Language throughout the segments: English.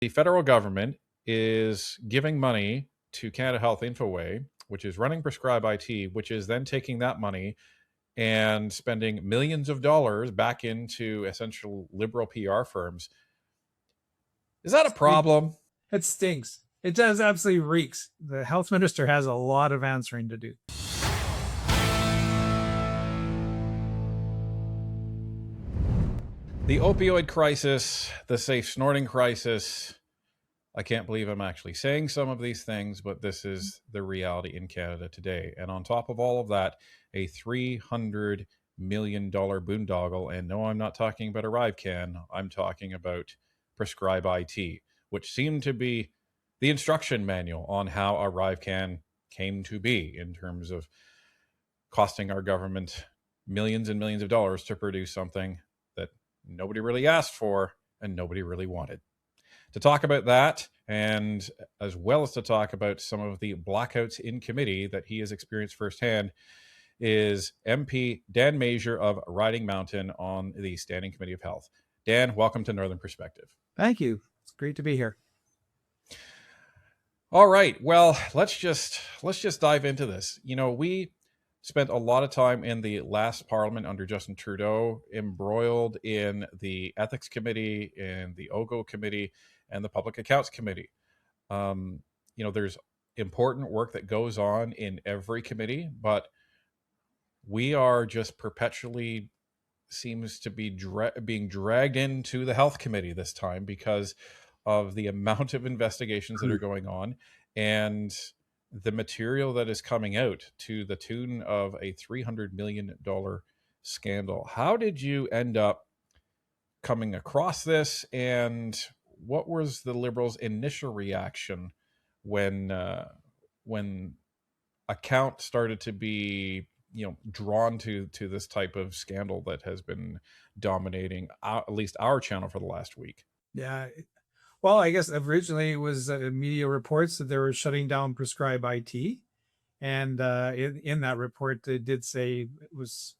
The federal government is giving money to Canada Health Infoway, which is running Prescribe IT, which is then taking that money and spending millions of dollars back into essential liberal PR firms. Is that a problem? It stinks. It does absolutely reeks. The health minister has a lot of answering to do. The opioid crisis, the safe snorting crisis. I can't believe I'm actually saying some of these things, but this is the reality in Canada today. And on top of all of that, a $300 million boondoggle. And no, I'm not talking about ArriveCan. I'm talking about Prescribe IT, which seemed to be the instruction manual on how ArriveCan came to be in terms of costing our government millions and millions of dollars to produce something that nobody really asked for and nobody really wanted. To talk about that, and as well as to talk about some of the blackouts in committee that he has experienced firsthand, is MP Dan Mazier of Riding Mountain on the Standing Committee of Health. Dan, welcome to Northern Perspective. Thank you. It's great to be here. All right. Well, let's just dive into this. You know, we spent a lot of time in the last parliament under Justin Trudeau embroiled in the ethics committee, in the OGO committee, and the public accounts committee. You know, there's important work that goes on in every committee, but we are just perpetually seems to be being dragged into the health committee this time because of the amount of investigations that are going on and the material that is coming out to the tune of a $300 million scandal. How did you end up coming across this, and what was the Liberals' initial reaction when account started to be, you know, drawn to this type of scandal that has been dominating at least our channel for the last week? Yeah. Well, I guess originally it was media reports that they were shutting down Prescribe IT. And in that report, they did say it was,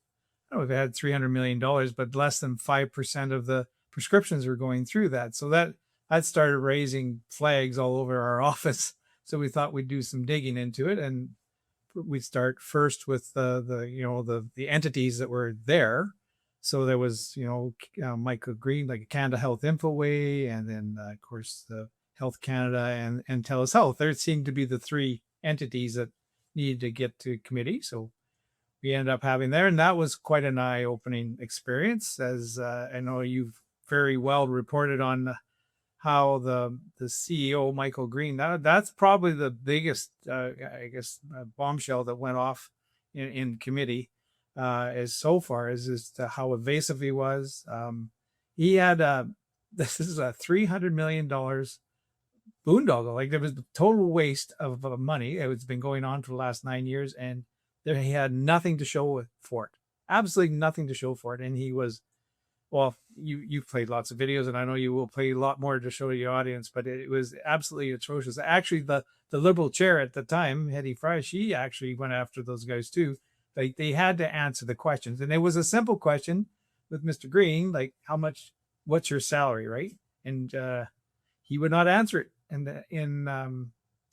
I don't know if it had $300 million, but less than 5% of the prescriptions were going through that. So that started raising flags all over our office. So we thought we'd do some digging into it, and we'd start first with the entities that were there. So there was, Michael Green, like Canada Health Infoway, and then of course the Health Canada and TELUS Health. There seemed to be the three entities that needed to get to committee. So we ended up having there, and that was quite an eye-opening experience. As I know you've very well reported on how the CEO, Michael Green, that's probably the biggest, bombshell that went off in committee as so far as to how evasive he was. He had this is a $300 million boondoggle. Like, there was a total waste of money. It's been going on for the last 9 years, and he had nothing to show for it. Absolutely nothing to show for it. And he was, well, you've played lots of videos, and I know you will play a lot more to show the audience, but it was absolutely atrocious. Actually, the Liberal chair at the time, Hedy Fry, she actually went after those guys too. Like, they had to answer the questions. And it was a simple question with Mr. Green, like, what's your salary, right? And he would not answer it. And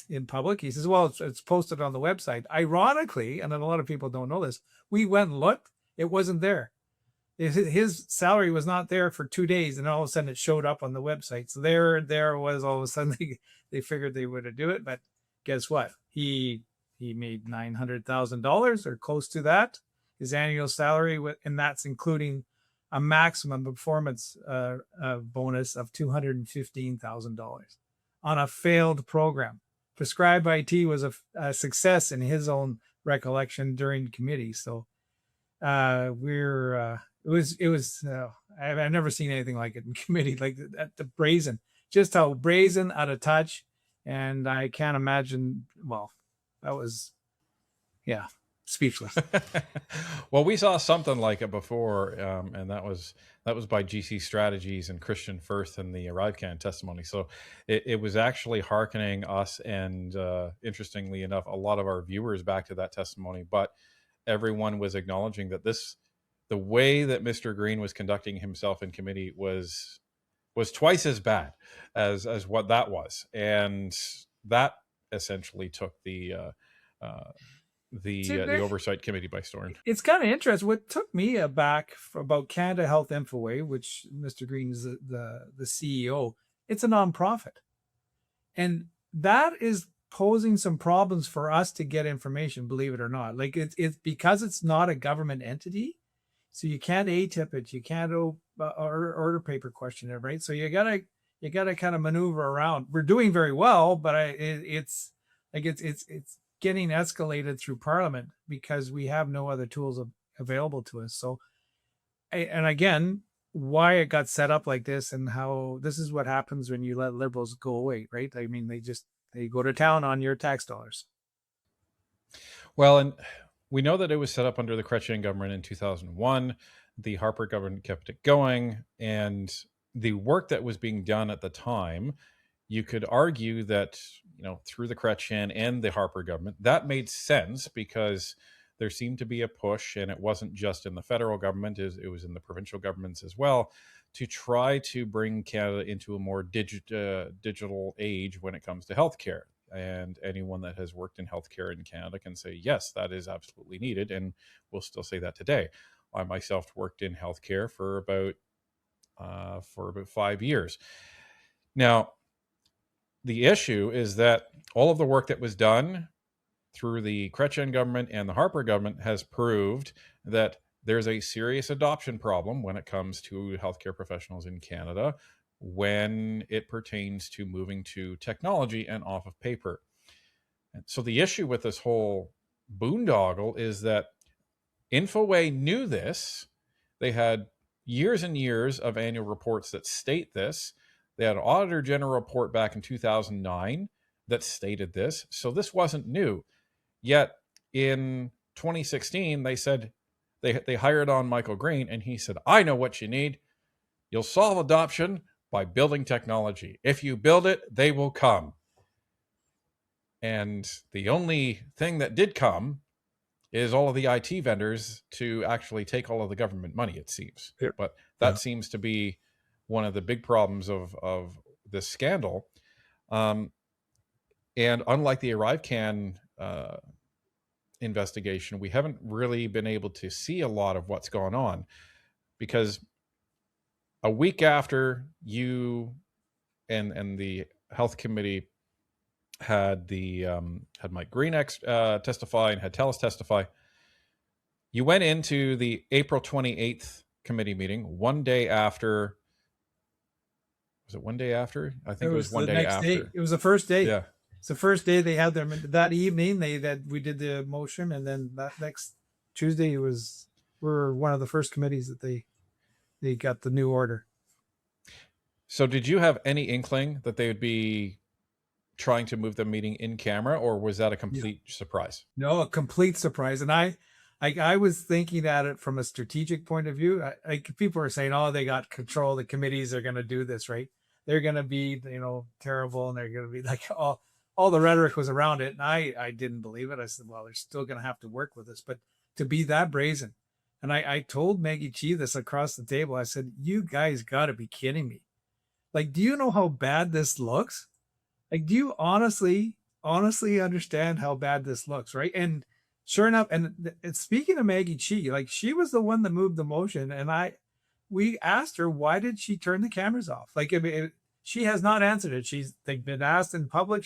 in public, he says, well, it's posted on the website. Ironically, and a lot of people don't know this, we went and looked, it wasn't there. His salary was not there for 2 days, and all of a sudden it showed up on the website. So there was all of a sudden they figured they would do it. But guess what? He made $900,000 or close to that, his annual salary, and that's including a maximum performance bonus of $215,000 on a failed program. Prescribe IT was a success in his own recollection during committee. So I've never seen anything like it in committee, like the brazen, just how brazen, out of touch. And I can't imagine, well, that was, speechless. Well, we saw something like it before, and that was by GC Strategies and Christian Firth in the ArriveCan testimony. So it was actually hearkening us and, interestingly enough, a lot of our viewers back to that testimony. But everyone was acknowledging that the way that Mr. Green was conducting himself in committee was was twice as bad as what that was, and that essentially took uh, the oversight committee by storm. It's kind of interesting. What took me aback about Canada Health Infoway, which Mr. Green is the CEO, it's a nonprofit. And that is posing some problems for us to get information, believe it or not. Like it's because it's not a government entity. So you can't ATIP it. You can't order paper questionnaire, right? So you gotta kind of maneuver around. We're doing very well, but it's getting escalated through Parliament because we have no other tools available to us. So, and again, why it got set up like this and how this is what happens when you let Liberals go away, right? I mean, they go to town on your tax dollars. Well, and we know that it was set up under the Chrétien government in 2001. The Harper government kept it going, and the work that was being done at the time, you could argue that, through the Chrétien and the Harper government, that made sense because there seemed to be a push, and it wasn't just in the federal government, it was in the provincial governments as well, to try to bring Canada into a more digital age when it comes to healthcare. And anyone that has worked in healthcare in Canada can say, yes, that is absolutely needed. And we'll still say that today. I myself worked in healthcare for about 5 years. Now, the issue is that all of the work that was done through the Chrétien government and the Harper government has proved that there's a serious adoption problem when it comes to healthcare professionals in Canada when it pertains to moving to technology and off of paper. And so the issue with this whole boondoggle is that Infoway knew this. They had years and years of annual reports that state this. They had an Auditor General report back in 2009 that stated this. So this wasn't new. Yet in 2016, they said they hired on Michael Green, and he said, I know what you need. You'll solve adoption by building technology. If you build it, they will come. And the only thing that did come is all of the IT vendors to actually take all of the government money, it seems. Yeah. But that seems to be one of the big problems of this scandal. And unlike the ArriveCan investigation, we haven't really been able to see a lot of what's going on, because a week after you and the health committee had had Mike Green testify and had TELUS testify, you went into the April 28th committee meeting one day after. Was it one day after? I think it was one day after. Day. It was the first day. Yeah. It's the first day they had them that evening. We did the motion, and then that next Tuesday we're one of the first committees that they got the new order. So did you have any inkling that they would be trying to move the meeting in camera, or was that a complete surprise? No, a complete surprise. And I was thinking at it from a strategic point of view. People are saying, oh, they got control. The committees are going to do this, right? They're going to be, terrible, and they're going to be like, all the rhetoric was around it. And I didn't believe it. I said, well, they're still going to have to work with us. But to be that brazen. And I told Maggie Chi this across the table. I said, you guys got to be kidding me. Like, do you know how bad this looks? Like, do you honestly understand how bad this looks, right? And sure enough, and speaking of Maggie Chi, like, she was the one that moved the motion. And we asked her, why did she turn the cameras off? Like, she has not answered it. They've been asked in public.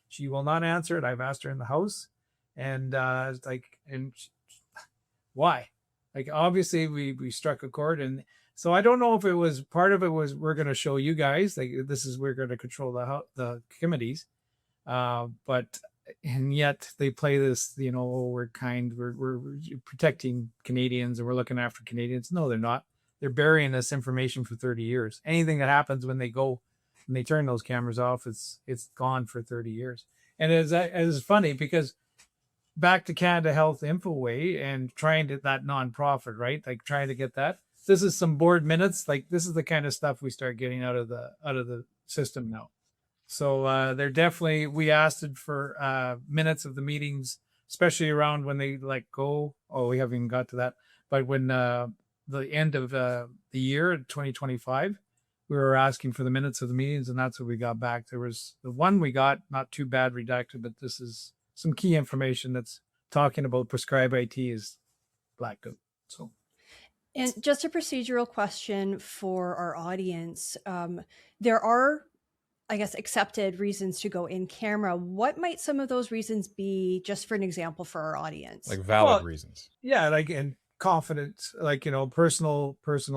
She will not answer it. I've asked her in the House, and why? Like, obviously we struck a chord, and so I don't know if it was part of it was we're going to show you guys like we're going to control the committees, but and yet they play this, we're kind, we're protecting Canadians and we're looking after Canadians. No, they're not. They're burying this information for 30 years. Anything that happens when they turn those cameras off, it's gone for 30 years. And it's funny because back to Canada Health Infoway and trying to that nonprofit, right? Like trying to get that. This is some board minutes. Like this is the kind of stuff we start getting out of the system now. So they're definitely, we asked for minutes of the meetings, especially around when they let go. Oh, we haven't even got to that. But when the end of the year, 2025, we were asking for the minutes of the meetings, and that's what we got back. There was the one we got, not too bad redacted, but this is some key information that's talking about prescribed IT is blacked out. So, And just a procedural question for our audience. There are, I guess, accepted reasons to go in camera. What might some of those reasons be, just for an example for our audience? Like valid reasons. Yeah, like, and confidence, like, personal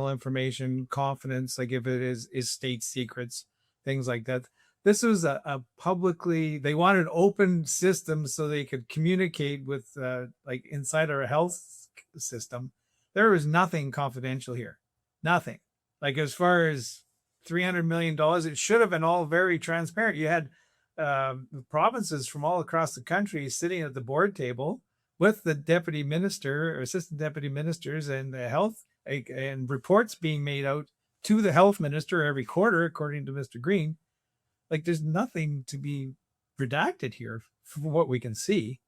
information, confidence, like if it is state secrets, things like that. This was a publicly, they wanted open systems so they could communicate with like inside our health system. There was nothing confidential here, nothing. Like as far as $300 million, it should have been all very transparent. You had provinces from all across the country sitting at the board table with the deputy minister or assistant deputy ministers and the health and reports being made out to the health minister every quarter, according to Mr. Green. Like there's nothing to be redacted here from what we can see.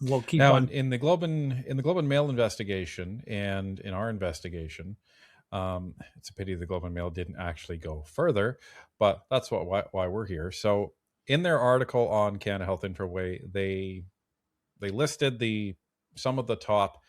We'll keep now on. in the Globe and Mail investigation and in our investigation. It's a pity the Globe and Mail didn't actually go further, but that's why we're here. So in their article on Canada Health Infoway, they listed some of the top,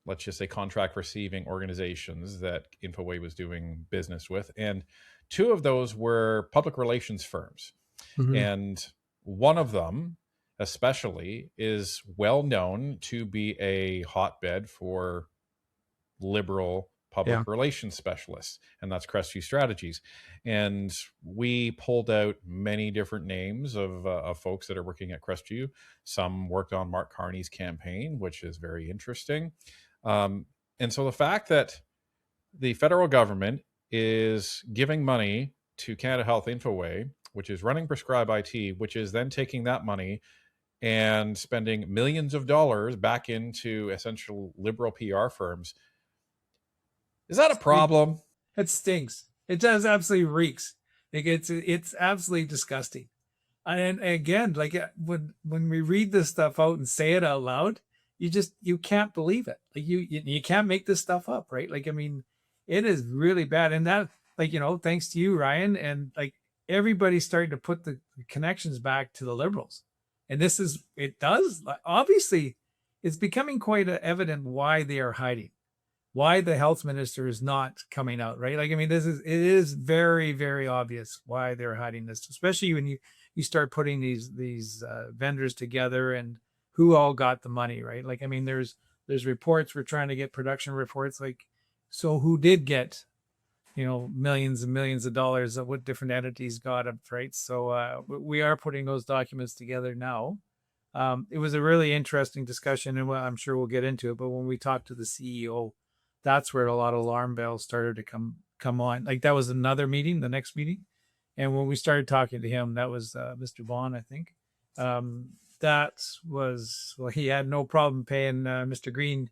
let's just say, contract receiving organizations that Infoway was doing business with, and two of those were public relations firms. Mhm. And one of them especially is well known to be a hotbed for liberal public relations specialists, and that's Crestview Strategies. And we pulled out many different names of folks that are working at Crestview. Some worked on Mark Carney's campaign, which is very interesting. And so the fact that the federal government is giving money to Canada Health Infoway, which is running Prescribe IT, which is then taking that money and spending millions of dollars back into essential liberal PR firms, is that a problem? It stinks. It does absolutely reeks. It's absolutely disgusting. And again, like when we read this stuff out and say it out loud, you can't believe it. Like you can't make this stuff up, right? Like I mean, it is really bad. And that, like, thanks to you, Ryan, and like everybody's starting to put the connections back to the liberals. And it does obviously, it's becoming quite evident why they are hiding, why the health minister is not coming out, right? Like, I mean, it is very, very obvious why they're hiding this, especially when you start putting these vendors together and who all got the money, right? Like, I mean, there's reports, we're trying to get production reports, like, so who did get, millions and millions of dollars of what different entities got up, right? So we are putting those documents together now. It was a really interesting discussion, and I'm sure we'll get into it, but when we talked to the CEO, that's where a lot of alarm bells started to come on. Like that was another meeting, the next meeting. And when we started talking to him, that was Mr. Vaughn, I think. He had no problem paying Mr. Green,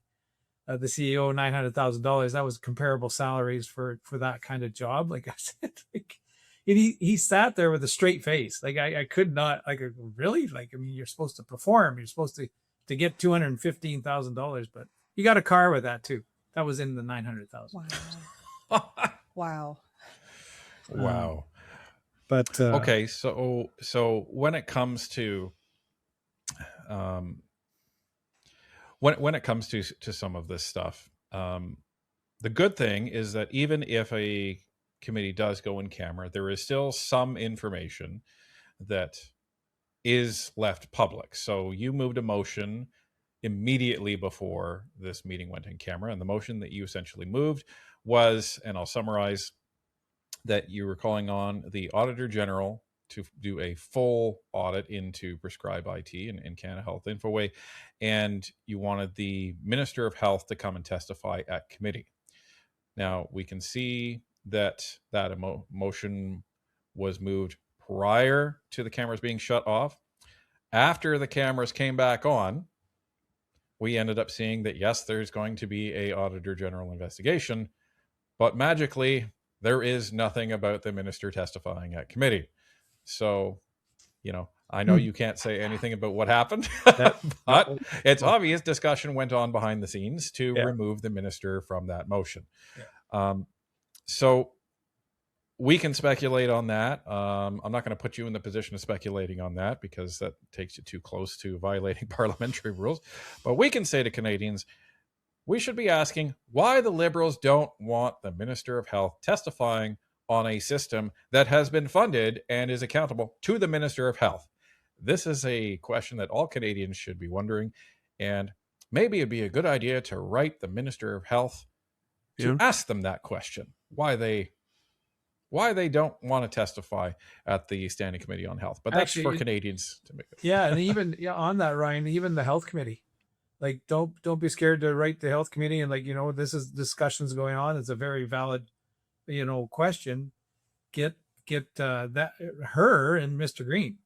the CEO, $900,000. That was comparable salaries for that kind of job. Like I said, like, and he sat there with a straight face. Like I could not, like, really, like, I mean, you're supposed to perform. You're supposed to get $215,000, but you got a car with that too. That was in the 900,000. Wow. Wow. But okay, so when it comes to when it comes to some of this stuff, the good thing is that even if a committee does go in camera, there is still some information that is left public. So you moved a motion immediately before this meeting went in camera, and the motion that you essentially moved was, and I'll summarize, that you were calling on the Auditor General to do a full audit into Prescribe IT and Canada Health Infoway, and you wanted the Minister of Health to come and testify at committee. Now, we can see that motion was moved prior to the cameras being shut off. After the cameras came back on, we ended up seeing that, yes, there's going to be a Auditor General investigation, but magically, there is nothing about the minister testifying at committee. So, I know you can't say anything about what happened, but it's obvious discussion went on behind the scenes to remove the minister from that motion. So we can speculate on that. I'm not going to put you in the position of speculating on that because that takes you too close to violating parliamentary rules. But we can say to Canadians, we should be asking why the Liberals don't want the Minister of Health testifying on a system that has been funded and is accountable to the Minister of Health. This is a question that all Canadians should be wondering, and maybe it'd be a good idea to write the Minister of Health to ask them that question, why they don't want to testify at the Standing Committee on Health. But that's for Canadians to make. Yeah, and even on that, Ryan, even the Health Committee, like don't be scared to write the Health Committee and this is discussions going on. It's a very valid question. Get that her and Mr. Green.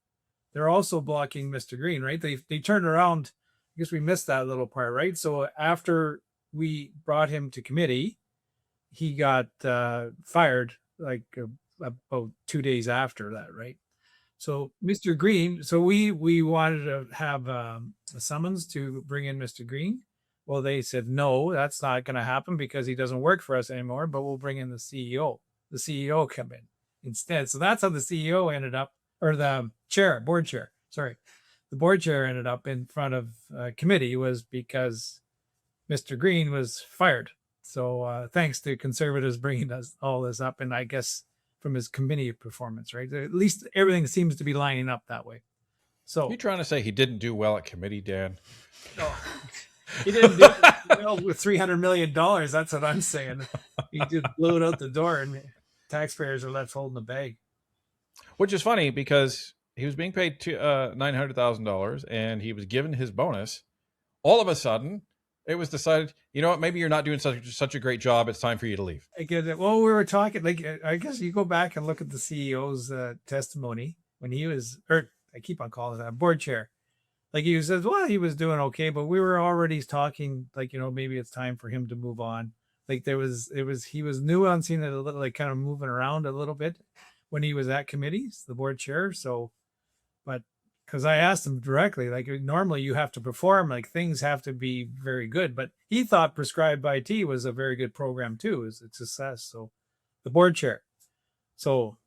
They're also blocking Mr. Green, right? They turned around. I guess we missed that little part, right? So after we brought him to committee, he got fired like about 2 days after that, right? So Mr. Green, so we wanted to have a summons to bring in Mr. Green. Well, they said, no, that's not going to happen because he doesn't work for us anymore, but we'll bring in the CEO. The CEO come in instead. So that's how the CEO ended up, or the board chair, sorry. The board chair ended up in front of committee was because Mr. Green was fired. So thanks to Conservatives bringing us all this up, and I guess from his committee performance, right? At least everything seems to be lining up that way. So you're trying to say he didn't do well at committee, Dan? No, he didn't do well with $300 million. That's what I'm saying. He just blew it out the door, and taxpayers are left holding the bag. Which is funny because he was being paid $900,000 and he was given his bonus. All of a sudden, it was decided, you know what, maybe you're not doing such a great job. It's time for you to leave. I get it. Well, we were talking, I guess you go back and look at the CEO's testimony when he was, or I keep on calling that board chair. Like he says, well, he was doing okay, but we were already talking maybe it's time for him to move on. Like he was nuancing it a little, like kind of moving around a little bit when he was at committees, the board chair. So, but because I asked him directly, like normally you have to perform, like things have to be very good, but he thought prescribed by IT was a very good program too, is a success. So the board chair. So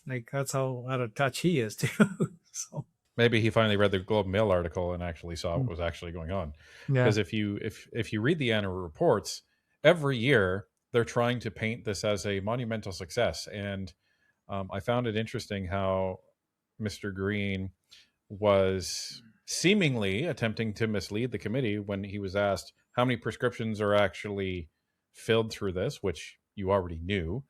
like, that's how out of touch he is too. So maybe he finally read the Globe and Mail article and actually saw what was actually going on. Because if you read the annual reports, every year they're trying to paint this as a monumental success. And I found it interesting how Mr. Green was seemingly attempting to mislead the committee when he was asked how many prescriptions are actually filled through this, which you already knew.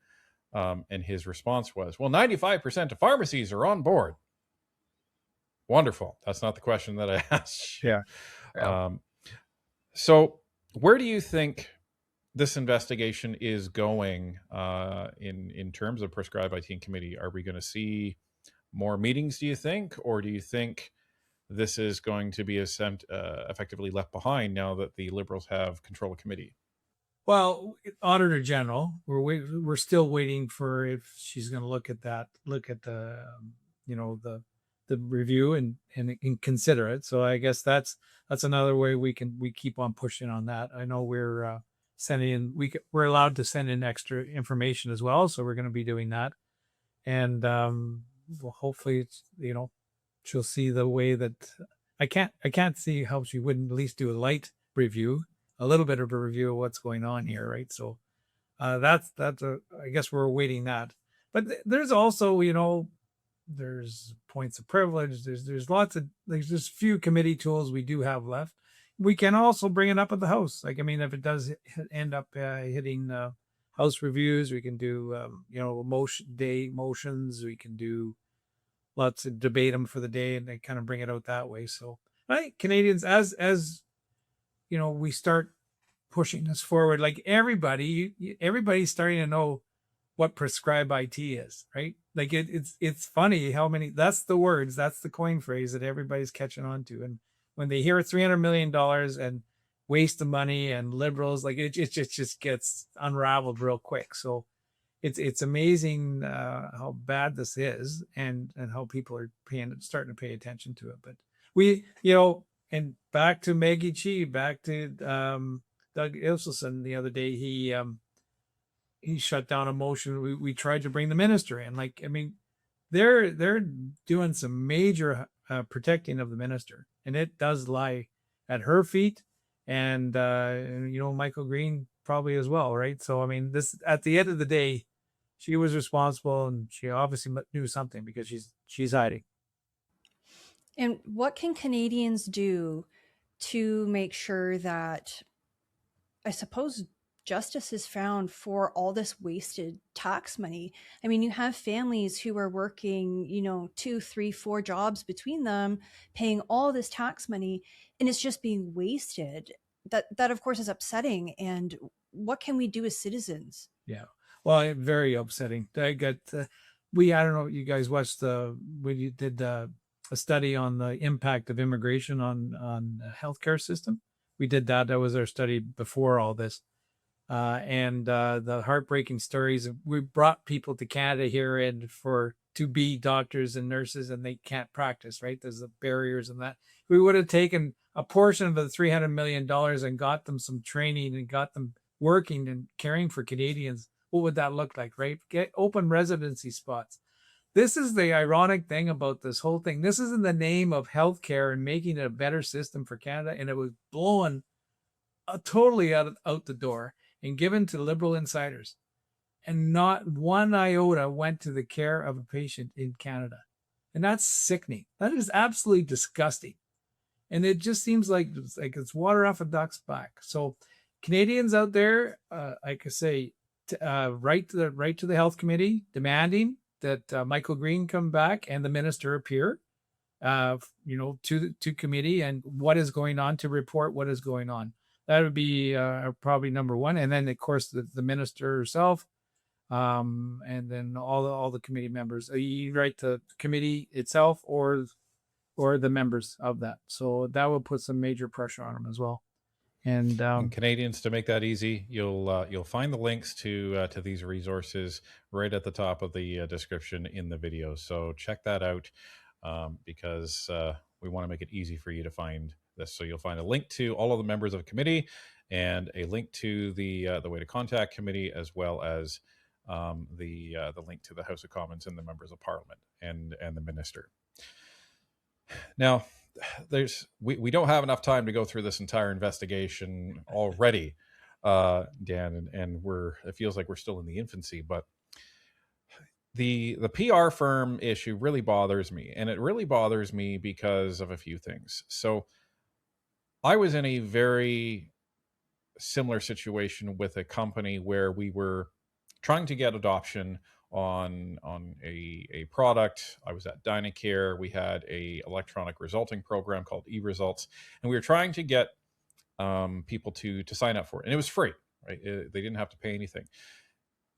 And his response was, well, 95% of pharmacies are on board. Wonderful. That's not the question that I asked. Yeah. So where do you think this investigation is going in terms of prescribed by Teen Committee? Are we going to see more meetings, do you think? Or do you think this is going to be effectively left behind now that the Liberals have control of committee? Well, Auditor General, we're still waiting for if she's going to look at the the review and consider it. So I guess that's another way we keep on pushing on that. I know we're sending in, we're allowed to send in extra information as well, so we're going to be doing that, and well, hopefully it's, she'll see the way that I can't see how she wouldn't at least do a light review, a little bit of a review of what's going on here, right? So I guess we're awaiting that. But there's also, there's points of privilege. There's lots of, there's just few committee tools we do have left. We can also bring it up at the House. Like, I mean, if it does end up hitting House reviews, we can do, motions. We can do lots of debate them for the day and they kind of bring it out that way. So I think Canadians, as we start pushing this forward, like everybody's starting to know what prescribed IT is, right? Like it's funny how many, that's the words, that's the coin phrase that everybody's catching on to. And when they hear $300 million and waste of money and Liberals, like it just gets unraveled real quick. So it's amazing how bad this is and how people are starting to pay attention to it. But we, and back to Maggie Chi, back to Doug Ilselson the other day, he he shut down a motion. We tried to bring the minister in. Like, I mean, they're doing some major protecting of the minister, and it does lie at her feet, and Michael Green probably as well, right? So I mean, this at the end of the day, she was responsible, and she obviously knew something because she's hiding. And what can Canadians do to make sure that, I suppose, justice is found for all this wasted tax money? I mean, you have families who are working, 2, 3, 4 jobs between them, paying all this tax money, and it's just being wasted. That of course is upsetting. And what can we do as citizens? Yeah. Well, very upsetting. I got I don't know. You guys watched when you did a study on the impact of immigration on the healthcare system. We did that. That was our study before all this, and the heartbreaking stories. We brought people to Canada here and to be doctors and nurses, and they can't practice. Right? There's the barriers and that. We would have taken a portion of the $300 million and got them some training and got them working and caring for Canadians. What would that look like, right? Get open residency spots. This is the ironic thing about this whole thing. This is in the name of healthcare and making it a better system for Canada, and it was blown totally out the door and given to liberal insiders. And not one iota went to the care of a patient in Canada. And that's sickening. That is absolutely disgusting. And it just seems like it's water off a duck's back. So Canadians out there, I could say, write to the health committee demanding that Michael Green come back and the minister appear, to committee, and what is going on, to report what is going on. That would be probably number one, and then of course the minister herself, and then all the committee members. You write to the committee itself or the members of that. So that will put some major pressure on them as well. And Canadians, to make that easy, you'll find the links to these resources right at the top of the description in the video. So check that out, because we want to make it easy for you to find this. So you'll find a link to all of the members of the committee and a link to the way to contact committee, as well as the link to the House of Commons and the members of Parliament and the minister. Now, we don't have enough time to go through this entire investigation already, Dan, and it feels like we're still in the infancy, but the PR firm issue really bothers me, and it really bothers me because of a few things. So I was in a very similar situation with a company where we were trying to get adoption on a product. I was at Dynacare. We had a electronic resulting program called eResults, and we were trying to get people to sign up for it, and it was free, right? They didn't have to pay anything.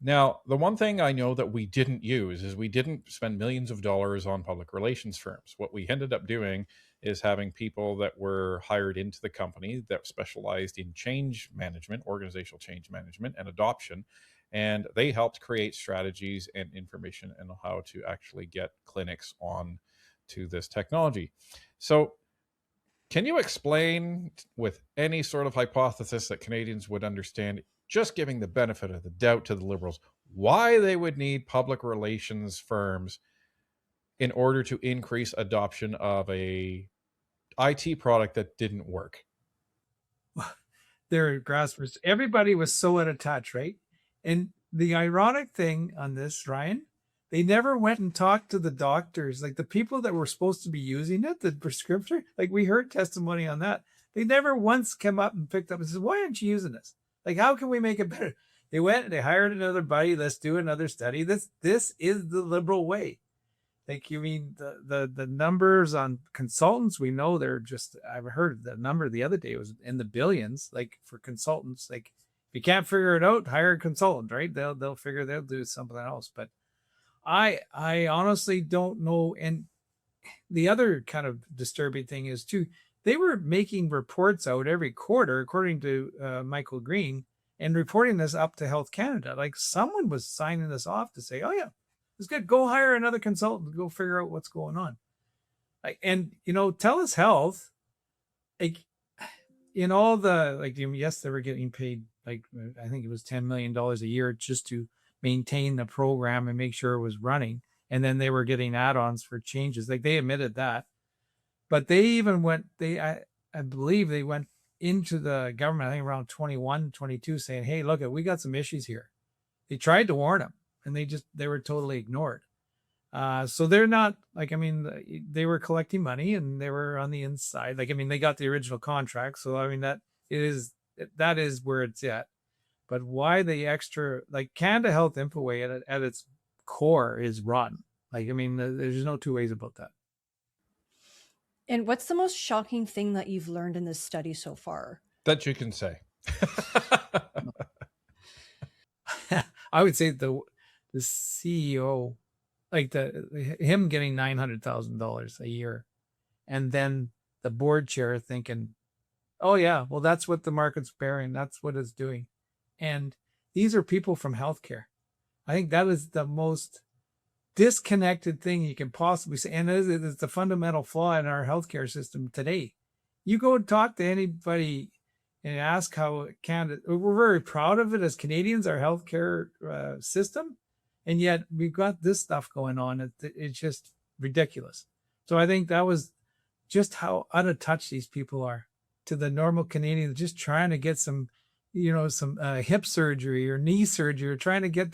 Now, the one thing I know that we didn't use is we didn't spend millions of dollars on public relations firms. What we ended up doing is having people that were hired into the company that specialized in change management, organizational change management, and adoption. And they helped create strategies and information on how to actually get clinics on to this technology. So can you explain with any sort of hypothesis that Canadians would understand, just giving the benefit of the doubt to the Liberals, why they would need public relations firms in order to increase adoption of a IT product that didn't work? They're grassroots. Everybody was so out of touch, right? And the ironic thing on this, Ryan, they never went and talked to the doctors, like the people that were supposed to be using it, the prescriptor. Like we heard testimony on that. They never once came up and picked up and said, "Why aren't you using this? Like, how can we make it better?" They went and they hired another buddy. Let's do another study. This is the liberal way. Like, you mean the numbers on consultants, we know they're just, I've heard the number the other day was in the billions, like for consultants. Like, if you can't figure it out, hire a consultant, right? They'll do something else. But I honestly don't know. And the other kind of disturbing thing is too, they were making reports out every quarter, according to Michael Green, and reporting this up to Health Canada. Like someone was signing this off to say, "Oh yeah, it's good. Go hire another consultant. Go figure out what's going on." Like, and TELUS Health, like in all the, like, yes, they were getting paid like I think it was $10 million a year just to maintain the program and make sure it was running. And then they were getting add-ons for changes. Like they admitted that, but they even went, I believe they went into the government, I think around 21, 22 saying, hey, look, we got some issues here. They tried to warn them and they were totally ignored. So they're not like, I mean, they were collecting money and they were on the inside. Like, I mean, they got the original contract. So, I mean, that is where it's at. But why the extra, like Canada Health Infoway at its core is rotten. Like, I mean, there's no two ways about that. And what's the most shocking thing that you've learned in this study so far? That you can say. I would say the CEO, like him getting $900,000 a year, and then the board chair thinking, oh yeah, well that's what the market's bearing, that's what it's doing. And these are people from healthcare. I think that is the most disconnected thing you can possibly say, and it's the fundamental flaw in our healthcare system today. You go and talk to anybody and ask how Canada, we're very proud of it as Canadians, our healthcare system, and yet we've got this stuff going on. It's just ridiculous. So I think that was just how out of touch these people are to the normal Canadians, just trying to get some hip surgery or knee surgery, or trying to get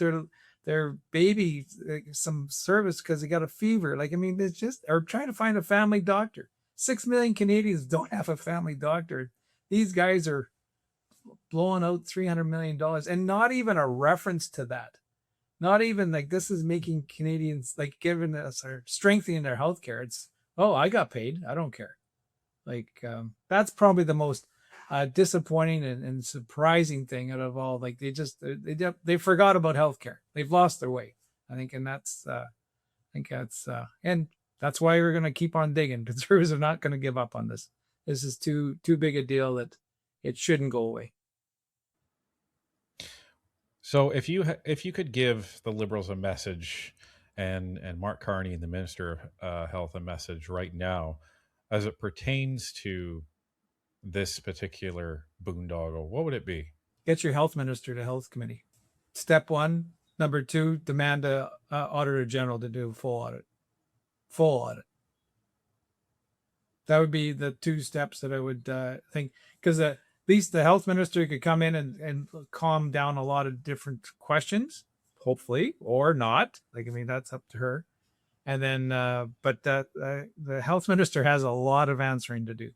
their baby some service because they got a fever. Like, I mean, it's just, or trying to find a family doctor. 6 million Canadians don't have a family doctor. These guys are blowing out $300 million and not even a reference to that. Not even like this is making Canadians, like, giving us or strengthening their healthcare. It's, oh, I got paid, I don't care. Like, that's probably the most disappointing and surprising thing out of all. Like, they forgot about healthcare. They've lost their way, I think, and that's and that's why we're going to keep on digging. Conservatives are not going to give up on this. This is too big a deal that it shouldn't go away. So if you could give the Liberals a message, and Mark Carney, the Minister of Health, a message right now as it pertains to this particular boondoggle, what would it be? Get your health minister to health committee. Step one. Number two, demand a auditor general to do a full audit. That would be the two steps that I would think, because at least the health minister could come in and calm down a lot of different questions, hopefully, or not. Like, I mean, that's up to her. And then, but the health minister has a lot of answering to do.